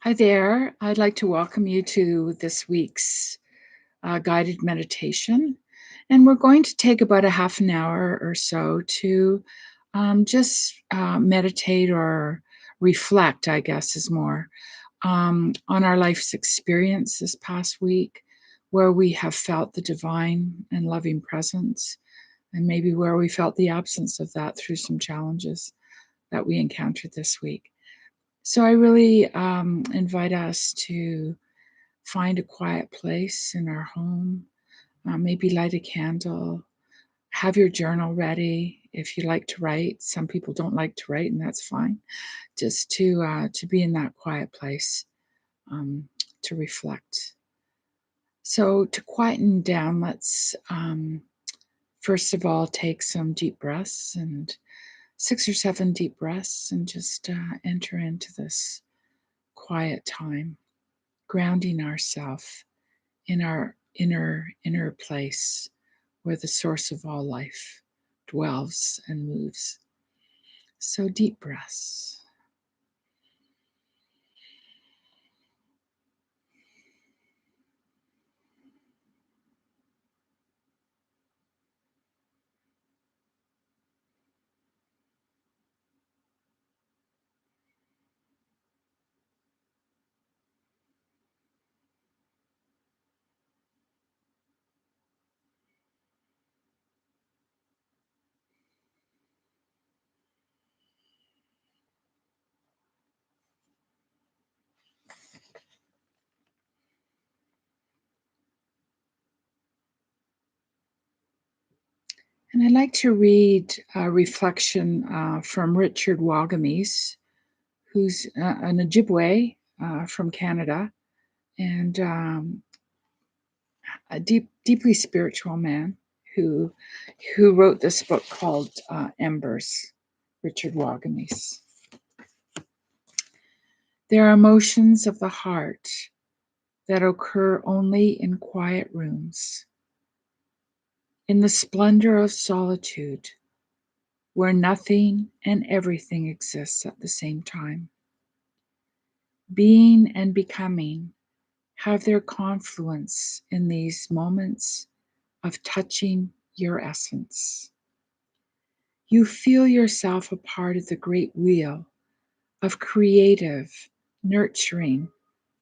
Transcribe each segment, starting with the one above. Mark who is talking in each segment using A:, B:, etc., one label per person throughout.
A: Hi there. I'd like to welcome you to this week's guided meditation. And we're going to take about a half an hour or so to just meditate or reflect, I guess, is more on our life's experience this past week, where we have felt the divine and loving presence, and maybe where we felt the absence of that through some challenges that we encountered this week. So I really invite us to find a quiet place in our home, maybe light a candle, have your journal ready if you like to write. Some people don't like to write, and that's fine. Just to be in that quiet place um, to reflect. So to quieten down, let's first of all take some deep breaths and 6 or 7 deep breaths, and just enter into this quiet time, grounding ourselves in our inner place where the source of all life dwells and moves. So deep breaths. And I'd like to read a reflection from Richard Wagamese, who's an Ojibwe from Canada, and a deeply spiritual man who wrote this book called Embers. Richard Wagamese. There are emotions of the heart that occur only in quiet rooms, in the splendor of solitude, where nothing and everything exists at the same time. Being and becoming have their confluence in these moments of touching your essence. You feel yourself a part of the great wheel of creative, nurturing,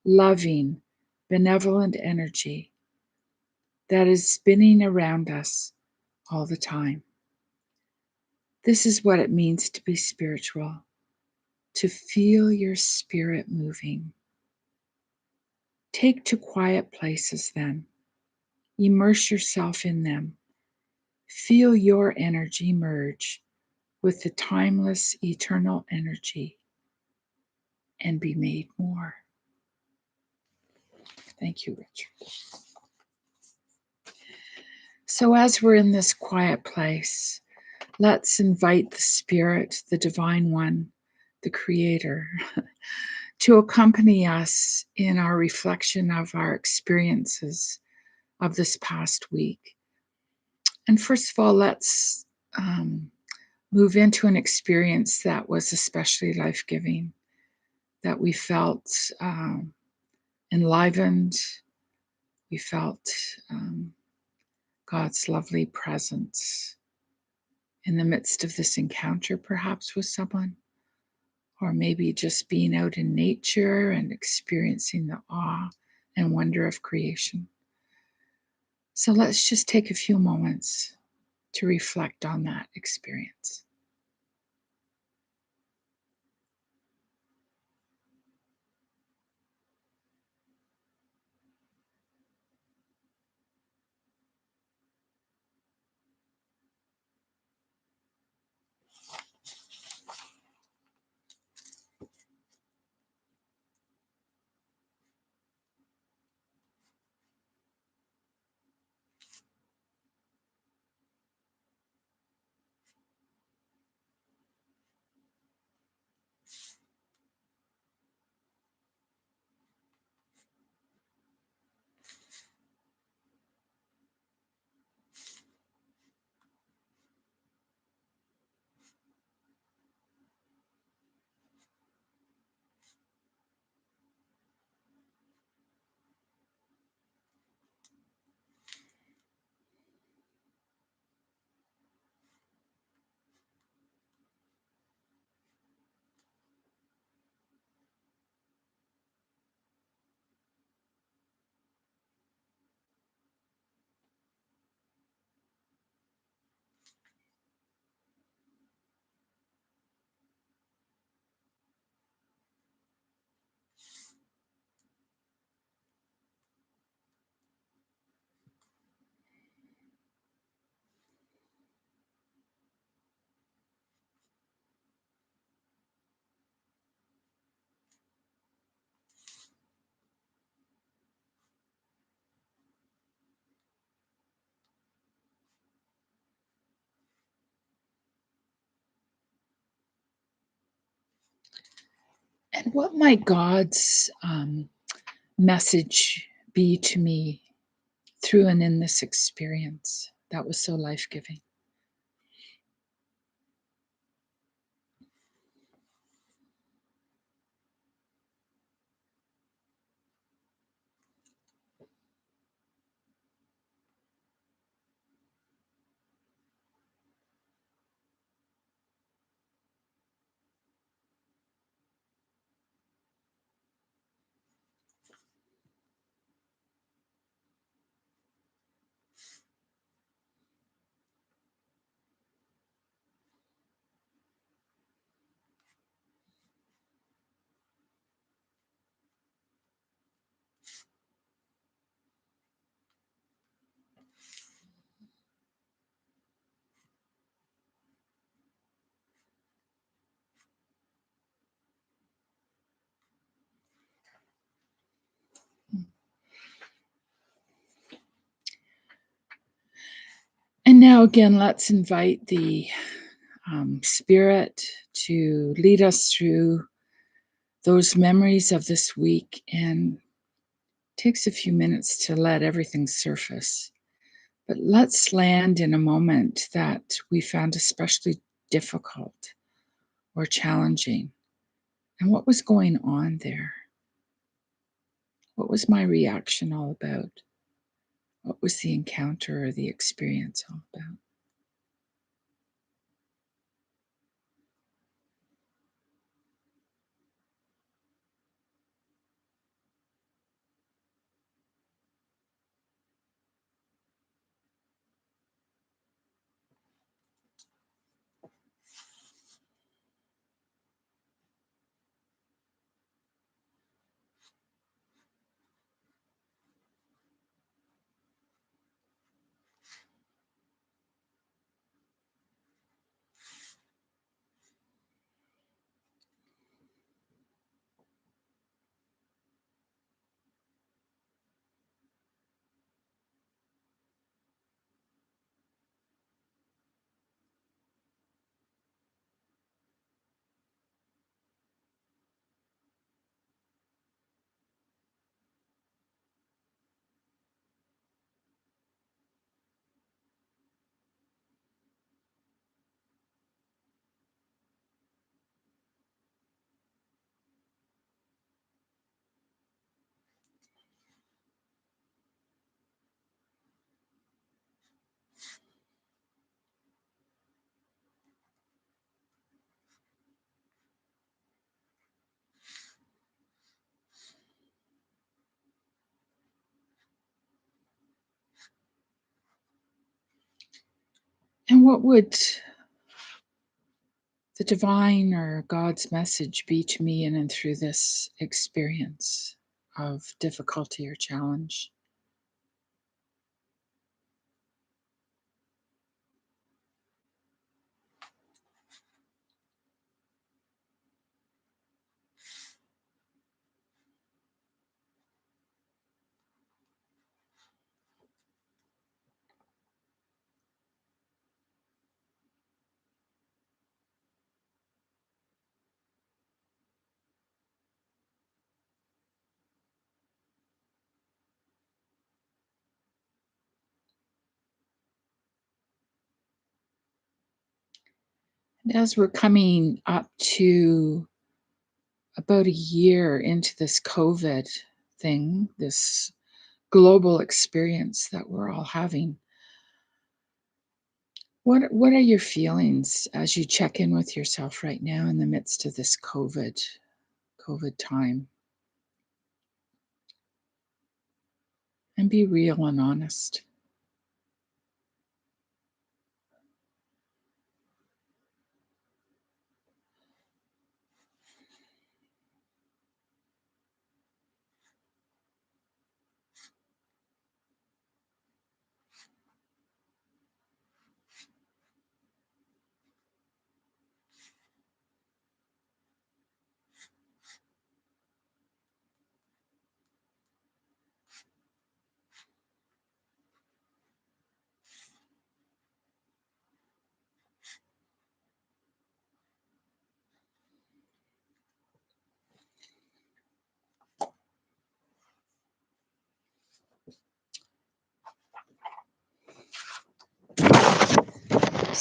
A: loving, benevolent energy that is spinning around us all the time. This is what it means to be spiritual, to feel your spirit moving. Take to quiet places then. Immerse yourself in them. Feel your energy merge with the timeless, eternal energy and be made more. Thank you, Richard. So, as we're in this quiet place, let's invite the Spirit, the Divine One, the Creator, to accompany us in our reflection of our experiences of this past week. And first of all, let's move into an experience that was especially life giving, that we felt enlivened, we felt God's lovely presence in the midst of this encounter, perhaps with someone, or maybe just being out in nature and experiencing the awe and wonder of creation. So let's just take a few moments to reflect on that experience. And what might God's message be to me through and in this experience that was so life giving? And now, again, let's invite the Spirit to lead us through those memories of this week, and takes a few minutes to let everything surface. But let's land in a moment that we found especially difficult or challenging. And what was going on there? What was my reaction all about? What was the encounter or the experience all about? And what would the divine or God's message be to me in and through this experience of difficulty or challenge? And as we're coming up to about a year into this COVID thing, this global experience that we're all having, what are your feelings as you check in with yourself right now in the midst of this COVID time? And be real and honest.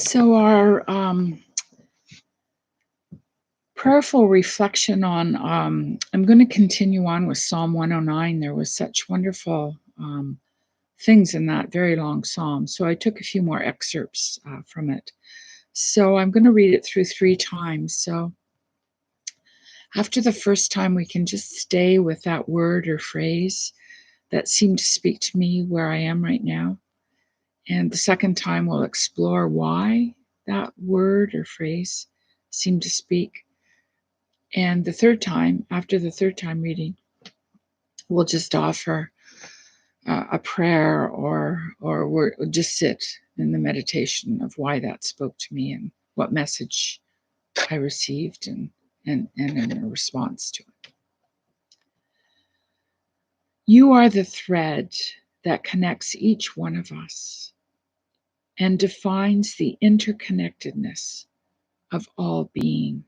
A: So, our prayerful reflection on, I'm going to continue on with Psalm 109. There was such wonderful things in that very long psalm. So, I took a few more excerpts from it. So, I'm going to read it through 3 times. So, after the first time, we can just stay with that word or phrase that seemed to speak to me where I am right now. And the second time, we'll explore why that word or phrase seemed to speak. And the third time, after the third time reading, we'll just offer a prayer or we'll just sit in the meditation of why that spoke to me and what message I received and in a response to it. You are the thread that connects each one of us and defines the interconnectedness of all being.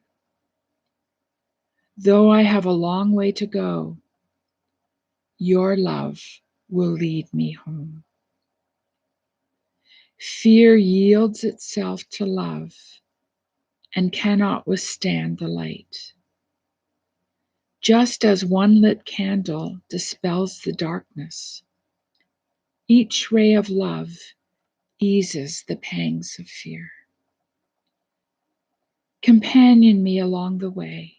A: Though I have a long way to go, your love will lead me home. Fear yields itself to love and cannot withstand the light. Just as one lit candle dispels the darkness, each ray of love eases the pangs of fear. Companion me along the way,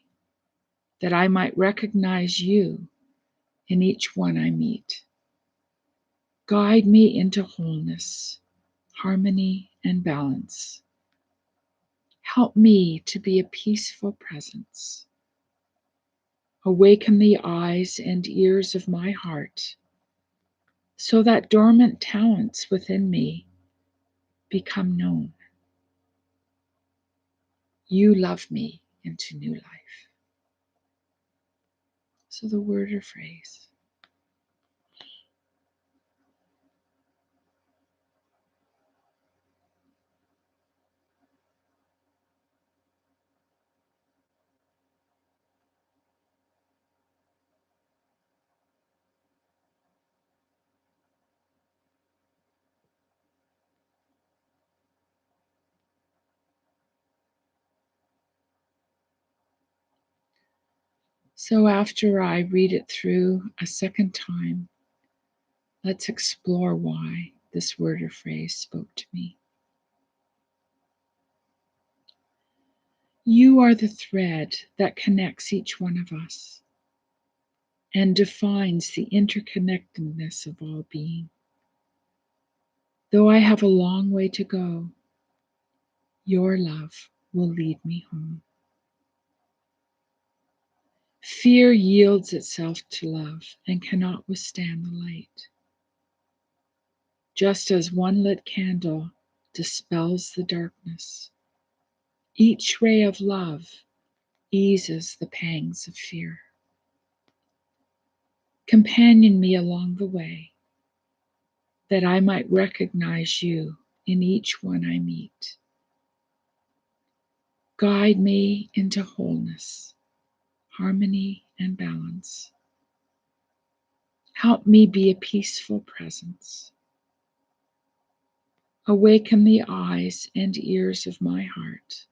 A: that I might recognize you in each one I meet. Guide me into wholeness, harmony, and balance. Help me to be a peaceful presence. Awaken the eyes and ears of my heart so that dormant talents within me become known. You love me into new life. So the word or phrase. So after I read it through a second time, let's explore why this word or phrase spoke to me. You are the thread that connects each one of us and defines the interconnectedness of all being. Though I have a long way to go, your love will lead me home. Fear yields itself to love and cannot withstand the light. Just as one lit candle dispels the darkness, each ray of love eases the pangs of fear. Companion me along the way, that I might recognize you in each one I meet. Guide me into wholeness, harmony, and balance. Help me be a peaceful presence. Awaken the eyes and ears of my heart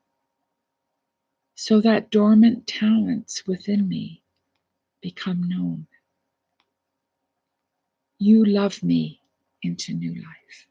A: so that dormant talents within me become known. You love me into new life.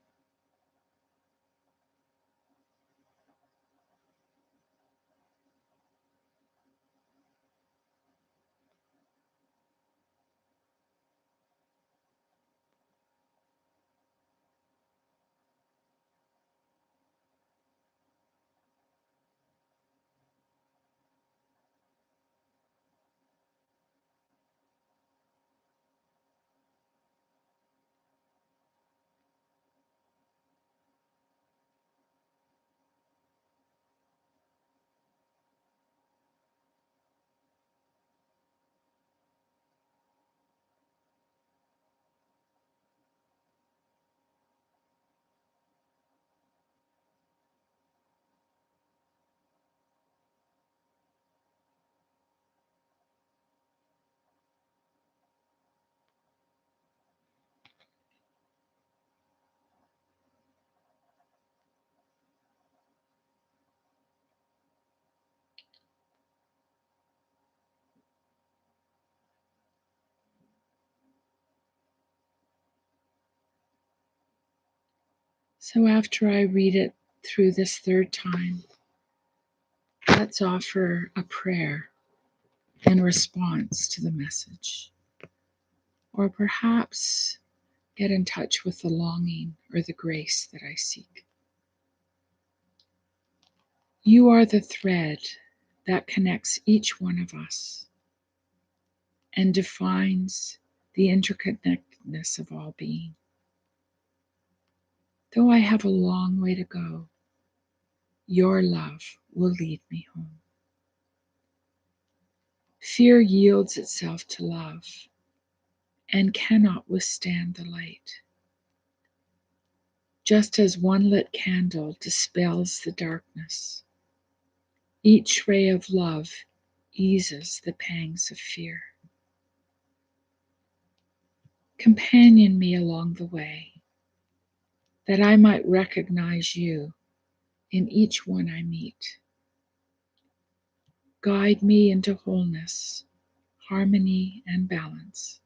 A: So after I read it through this third time, let's offer a prayer in response to the message. Or perhaps get in touch with the longing or the grace that I seek. You are the thread that connects each one of us and defines the interconnectedness of all being. Though I have a long way to go, your love will lead me home. Fear yields itself to love and cannot withstand the light. Just as one lit candle dispels the darkness, each ray of love eases the pangs of fear. Companion me along the way, that I might recognize you in each one I meet. Guide me into wholeness, harmony, and balance.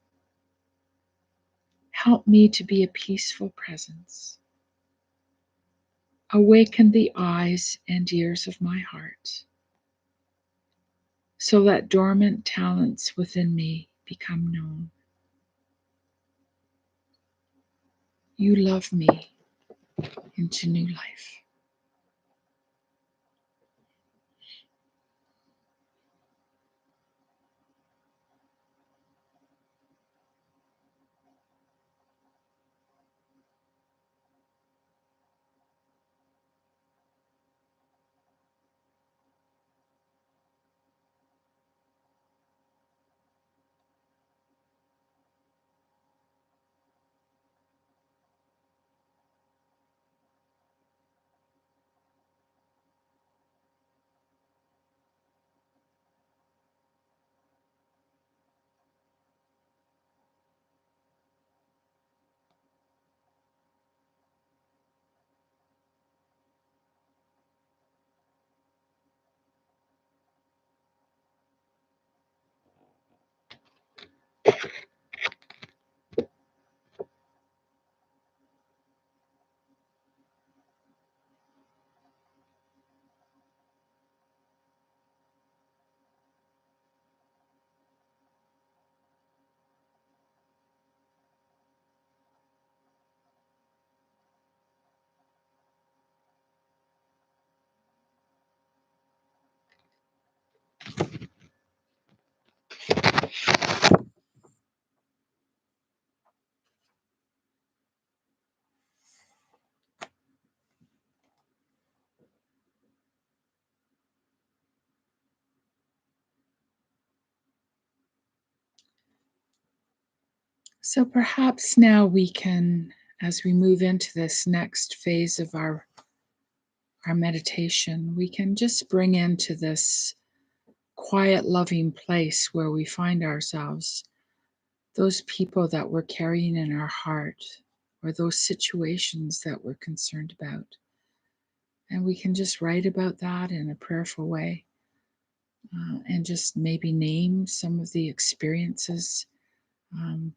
A: Help me to be a peaceful presence. Awaken the eyes and ears of my heart, so that dormant talents within me become known. You love me into new life. So perhaps now we can, as we move into this next phase of our meditation, we can just bring into this quiet, loving place where we find ourselves those people that we're carrying in our heart or those situations that we're concerned about. And we can just write about that in a prayerful way and just maybe name some of the experiences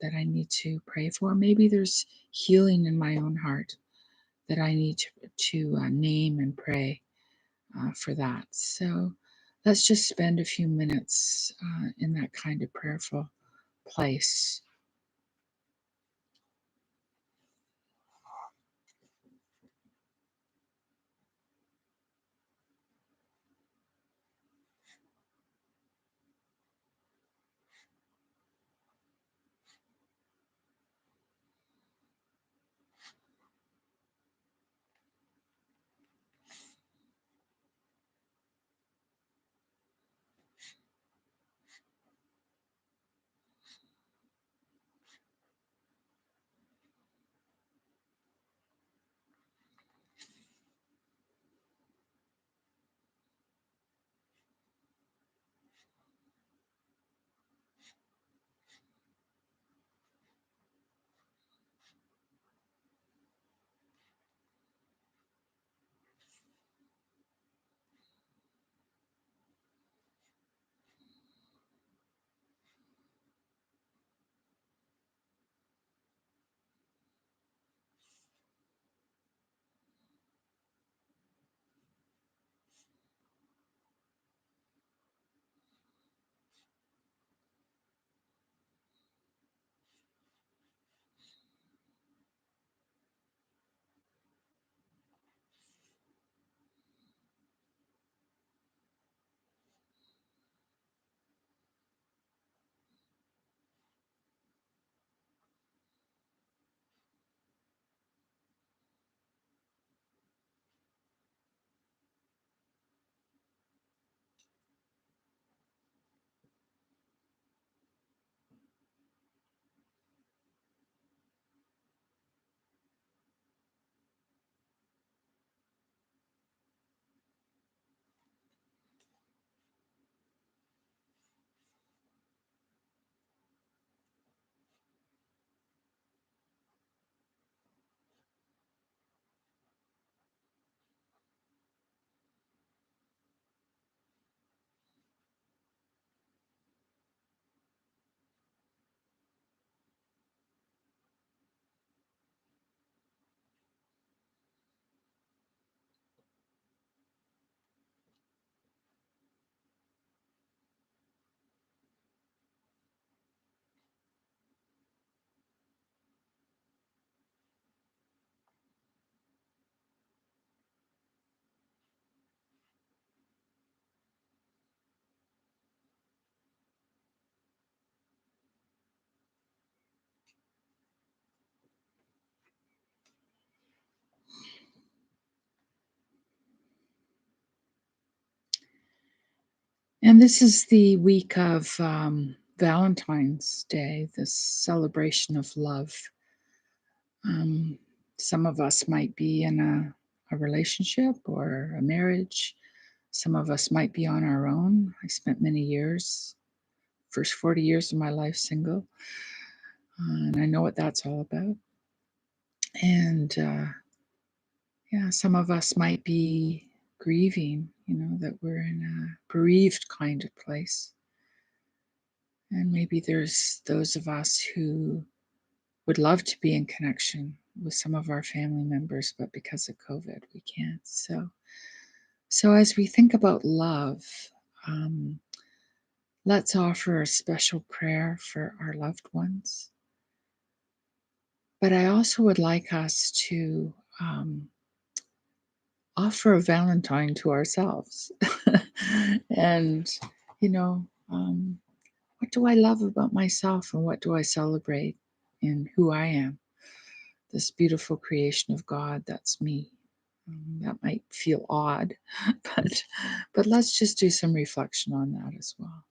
A: that I need to pray for. Maybe there's healing in my own heart that I need to name and pray for that. So let's just spend a few minutes in that kind of prayerful place. And this is the week of Valentine's Day, this celebration of love. Um, some of us might be in a relationship or a marriage. Some of us might be on our own. I spent many years, first 40 years of my life, single, and I know what that's all about. And yeah, some of us might be grieving, that we're in a bereaved kind of place. And maybe there's those of us who would love to be in connection with some of our family members, but because of COVID, we can't. So as we think about love, um, let's offer a special prayer for our loved ones. But I also would like us to offer a Valentine to ourselves. And, you know, um, what do I love about myself and what do I celebrate in who I am? This beautiful creation of God, that's me. That might feel odd, but let's just do some reflection on that as well.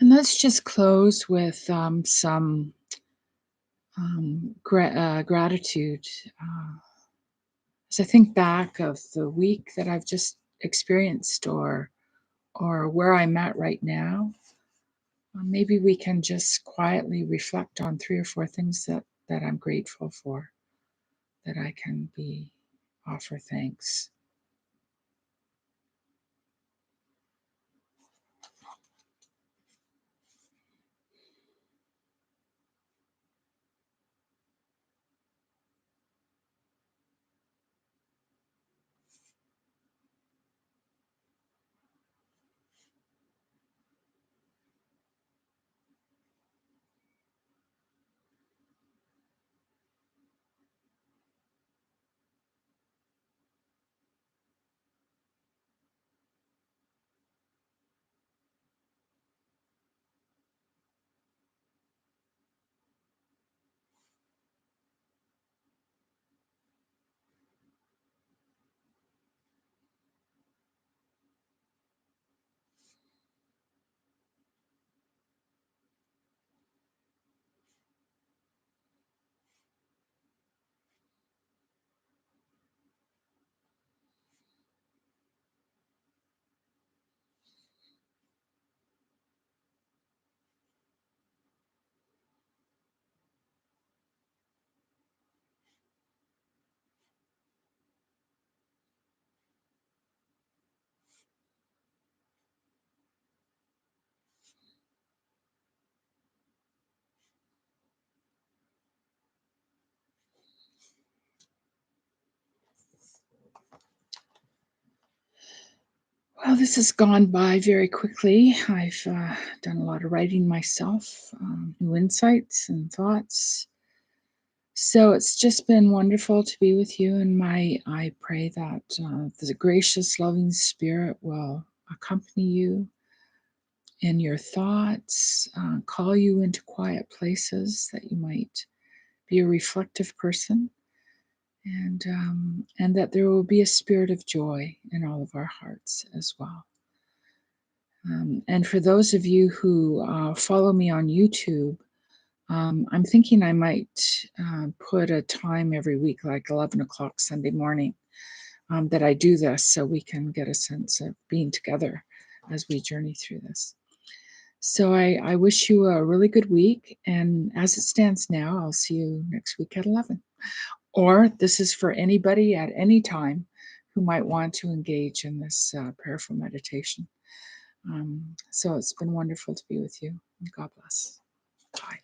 A: And let's just close with some gratitude. As I think back of the week that I've just experienced, or where I'm at right now, maybe we can just quietly reflect on three or four things that I'm grateful for, that I can be offer thanks. Well, this has gone by very quickly. I've done a lot of writing myself, new insights and thoughts. So it's just been wonderful to be with you. And I pray that the gracious, loving Spirit will accompany you in your thoughts, call you into quiet places that you might be a reflective person, and that there will be a spirit of joy in all of our hearts as well. And for those of you who follow me on YouTube, I'm thinking I might put a time every week, like 11 o'clock Sunday morning, that I do this so we can get a sense of being together as we journey through this. So I wish you a really good week. And as it stands now, I'll see you next week at 11. Or this is for anybody at any time who might want to engage in this prayerful meditation. So it's been wonderful to be with you. God bless. Bye.